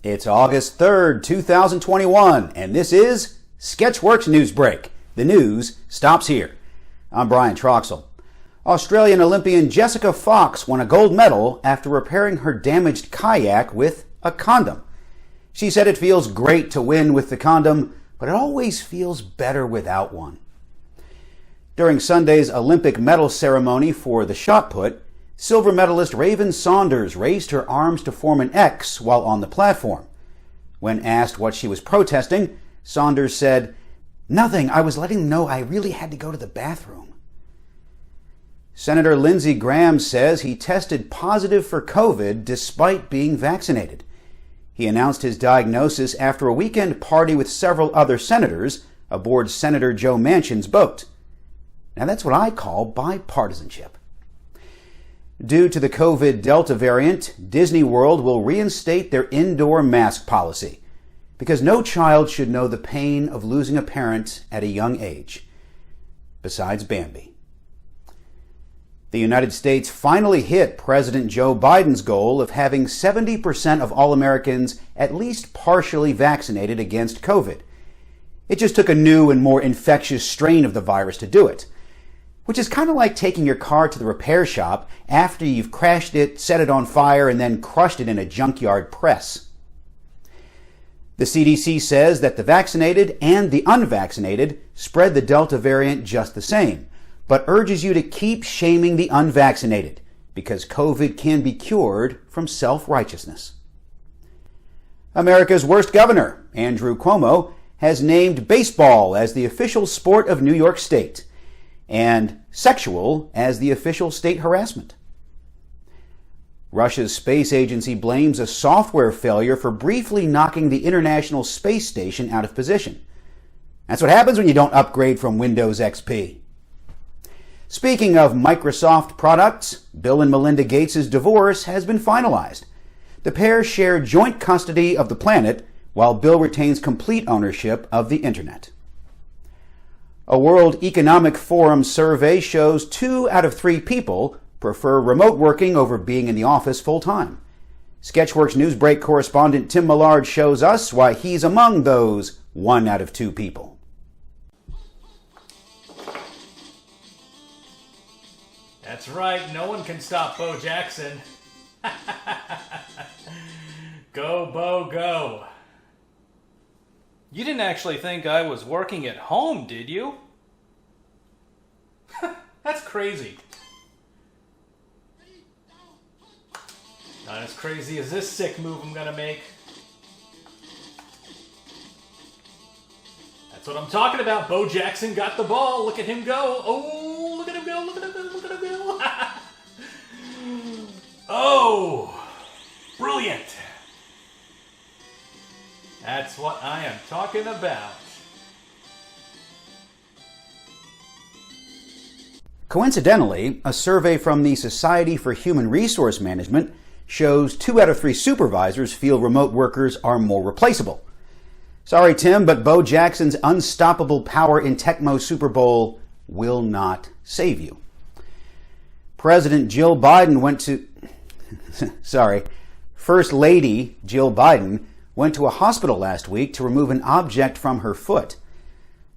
It's August 3rd, 2021, and this is Sketchworks NewsBrake. The news stops here. I'm Brian Truxel. Australian Olympian Jessica Fox won a gold medal after repairing her damaged kayak with a condom. She said it feels great to win with the condom, but it always feels better without one. During Sunday's Olympic medal ceremony for the shot put, silver medalist Raven Saunders raised her arms to form an X while on the platform. When asked what she was protesting, Saunders said, "Nothing, I was letting them know I really had to go to the bathroom." Senator Lindsey Graham says he tested positive for COVID despite being vaccinated. He announced his diagnosis after a weekend party with several other senators aboard Senator Joe Manchin's boat. Now that's what I call bipartisanship. Due to the COVID Delta variant, Disney World will reinstate their indoor mask policy because no child should know the pain of losing a parent at a young age, besides Bambi. The United States finally hit President Joe Biden's goal of having 70% of all Americans at least partially vaccinated against COVID. It just took a new and more infectious strain of the virus to do it, which is kind of like taking your car to the repair shop after you've crashed it, set it on fire, and then crushed it in a junkyard press. The CDC says that the vaccinated and the unvaccinated spread the Delta variant just the same, but urges you to keep shaming the unvaccinated because COVID can be cured from self-righteousness. America's worst governor, Andrew Cuomo, has named baseball as the official sport of New York State, and sexual as the official state harassment. Russia's space agency blames a software failure for briefly knocking the International Space Station out of position. That's what happens when you don't upgrade from Windows XP. Speaking of Microsoft products, Bill and Melinda Gates' divorce has been finalized. The pair share joint custody of the planet, while Bill retains complete ownership of the Internet. A World Economic Forum survey shows 2 out of 3 people prefer remote working over being in the office full-time. Sketchworks NewsBrake correspondent Tim Millard shows us why he's among those 1 out of 2 people. That's right, no one can stop Bo Jackson. Go, Bo, go. You didn't actually think I was working at home, did you? That's crazy. Not as crazy as this sick move I'm gonna make. That's what I'm talking about. Bo Jackson got the ball. Look at him go. Oh, look at him go. Look at him go. Look at him go. Oh, brilliant. That's what I am talking about. Coincidentally, a survey from the Society for Human Resource Management shows 2 out of 3 supervisors feel remote workers are more replaceable. Sorry, Tim, but Bo Jackson's unstoppable power in Tecmo Super Bowl will not save you. President Jill Biden went to... First Lady Jill Biden went to a hospital last week to remove an object from her foot.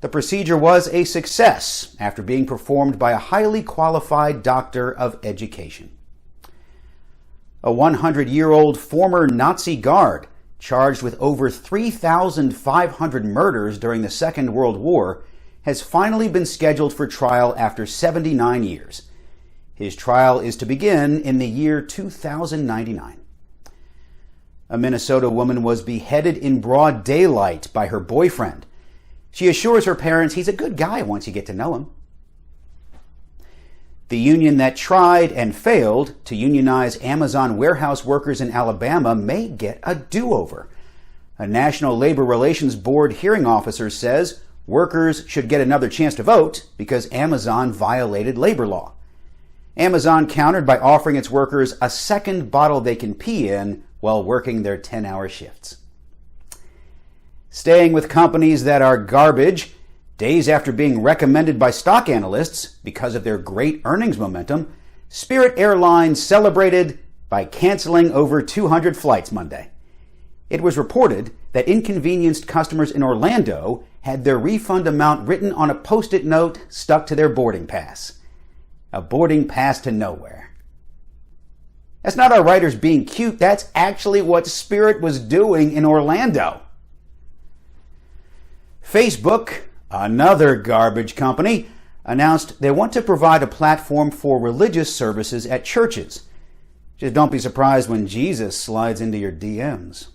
The procedure was a success after being performed by a highly qualified doctor of education. A 100-year-old former Nazi guard charged with over 3,500 murders during the Second World War has finally been scheduled for trial after 79 years. His trial is to begin in the year 2099. A Minnesota woman was beheaded in broad daylight by her boyfriend. She assures her parents he's a good guy once you get to know him. The union that tried and failed to unionize Amazon warehouse workers in Alabama may get a do-over. A National Labor Relations Board hearing officer says workers should get another chance to vote because Amazon violated labor law. Amazon countered by offering its workers a second bottle they can pee in while working their 10-hour shifts. Staying with companies that are garbage, days after being recommended by stock analysts because of their great earnings momentum, Spirit Airlines celebrated by canceling over 200 flights Monday. It was reported that inconvenienced customers in Orlando had their refund amount written on a Post-it note stuck to their boarding pass. A boarding pass to nowhere. That's not our writers being cute. That's actually what Spirit was doing in Orlando. Facebook, another garbage company, announced they want to provide a platform for religious services at churches. Just don't be surprised when Jesus slides into your DMs.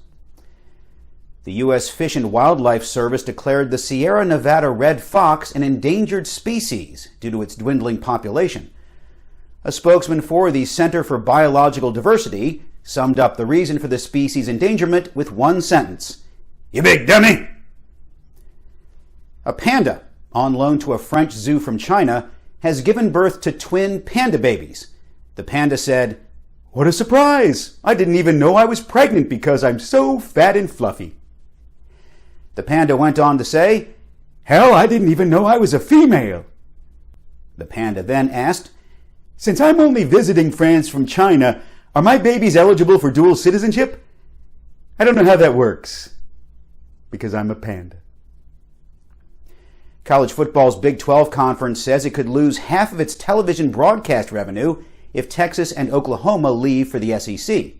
The U.S. Fish and Wildlife Service declared the Sierra Nevada red fox an endangered species due to its dwindling population. A spokesman for the Center for Biological Diversity summed up the reason for the species' endangerment with one sentence: "You big dummy!" A panda, on loan to a French zoo from China, has given birth to twin panda babies. The panda said, "What a surprise! I didn't even know I was pregnant because I'm so fat and fluffy." The panda went on to say, "Hell, I didn't even know I was a female." The panda then asked, "Since I'm only visiting France from China, are my babies eligible for dual citizenship? I don't know how that works, because I'm a panda." College football's Big 12 conference says it could lose half of its television broadcast revenue if Texas and Oklahoma leave for the SEC.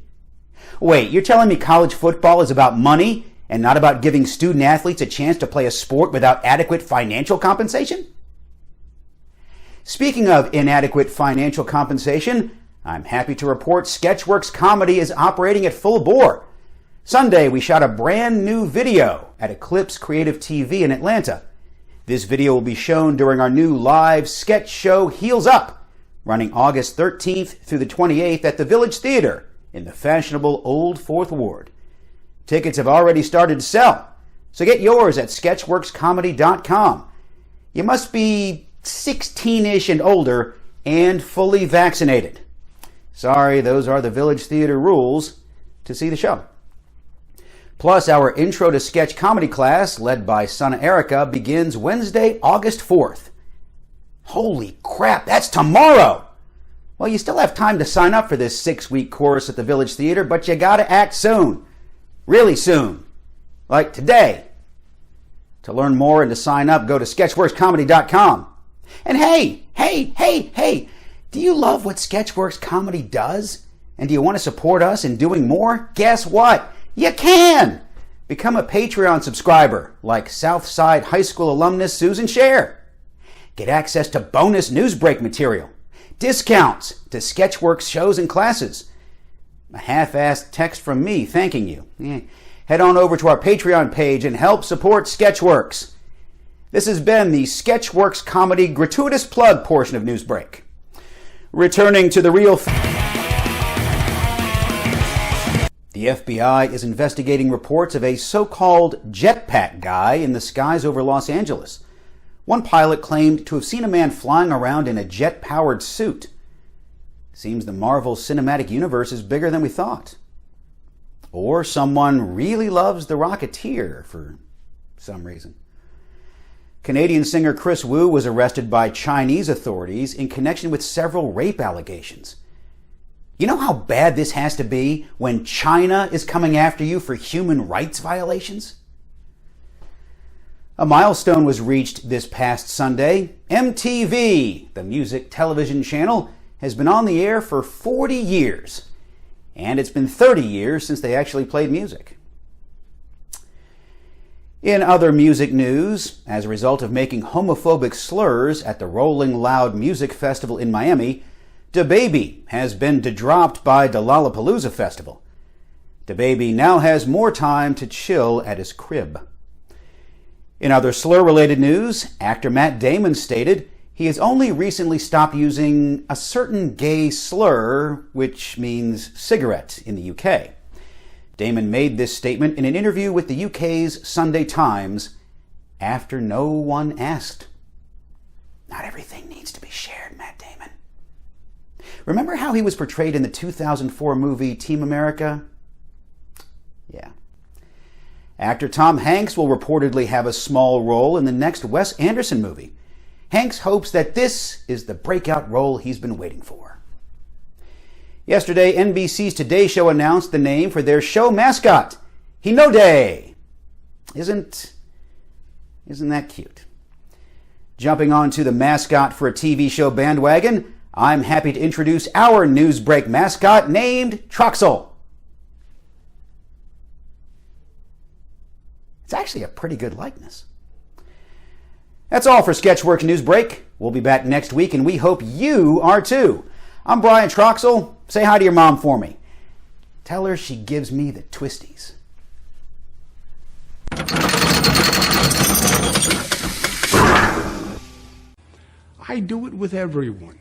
Wait, you're telling me college football is about money and not about giving student athletes a chance to play a sport without adequate financial compensation? Speaking of inadequate financial compensation, I'm happy to report Sketchworks Comedy is operating at full bore. Sunday, we shot a brand new video at Eclipse Creative TV in Atlanta. This video will be shown during our new live sketch show, Heels Up, running August 13th through the 28th at the Village Theater in the fashionable Old Fourth Ward. Tickets have already started to sell, so get yours at sketchworkscomedy.com. You must be 16-ish and older and fully vaccinated. Sorry, those are the Village Theater rules to see the show. Plus, our Intro to Sketch Comedy class, led by Sana Erica, begins Wednesday, August 4th. Holy crap, that's tomorrow! Well, you still have time to sign up for this 6-week course at the Village Theater, but you gotta act soon. Really soon. Like today. To learn more and to sign up, go to sketchworkscomedy.com. And hey, do you love what Sketchworks Comedy does? And do you want to support us in doing more? Guess what? You can! Become a Patreon subscriber, like Southside High School alumnus Susan Scher. Get access to bonus NewsBrake material, discounts to Sketchworks shows and classes, a half-assed text from me thanking you. Head on over to our Patreon page and help support Sketchworks. This has been the Sketchworks Comedy gratuitous plug portion of NewsBrake. Returning to the real... The FBI is investigating reports of a so-called jetpack guy in the skies over Los Angeles. One pilot claimed to have seen a man flying around in a jet-powered suit. Seems the Marvel Cinematic Universe is bigger than we thought. Or someone really loves The Rocketeer for some reason. Canadian singer Chris Wu was arrested by Chinese authorities in connection with several rape allegations. You know how bad this has to be when China is coming after you for human rights violations? A milestone was reached this past Sunday. MTV, the music television channel, has been on the air for 40 years. And it's been 30 years since they actually played music. In other music news, as a result of making homophobic slurs at the Rolling Loud Music Festival in Miami, DaBaby has been dropped by the Lollapalooza Festival. DaBaby now has more time to chill at his crib. In other slur-related news, actor Matt Damon stated he has only recently stopped using a certain gay slur, which means cigarette in the UK. Damon made this statement in an interview with the UK's Sunday Times after no one asked. Not everything needs to be shared, Matt Damon. Remember how he was portrayed in the 2004 movie Team America? Yeah. Actor Tom Hanks will reportedly have a small role in the next Wes Anderson movie. Hanks hopes that this is the breakout role he's been waiting for. Yesterday, NBC's Today Show announced the name for their show mascot. Hinode. Isn't that cute? Jumping onto the mascot for a TV show bandwagon, I'm happy to introduce our NewsBrake mascot named Truxel. It's actually a pretty good likeness. That's all for Sketchworks NewsBrake. We'll be back next week, and we hope you are too. I'm Brian Truxel. Say hi to your mom for me. Tell her she gives me the twisties. I do it with everyone.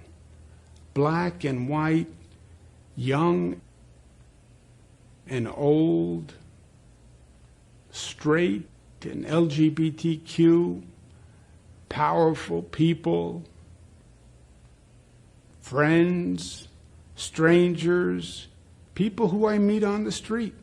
Black and white, young and old, straight and LGBTQ, powerful people, friends, strangers, people who I meet on the street.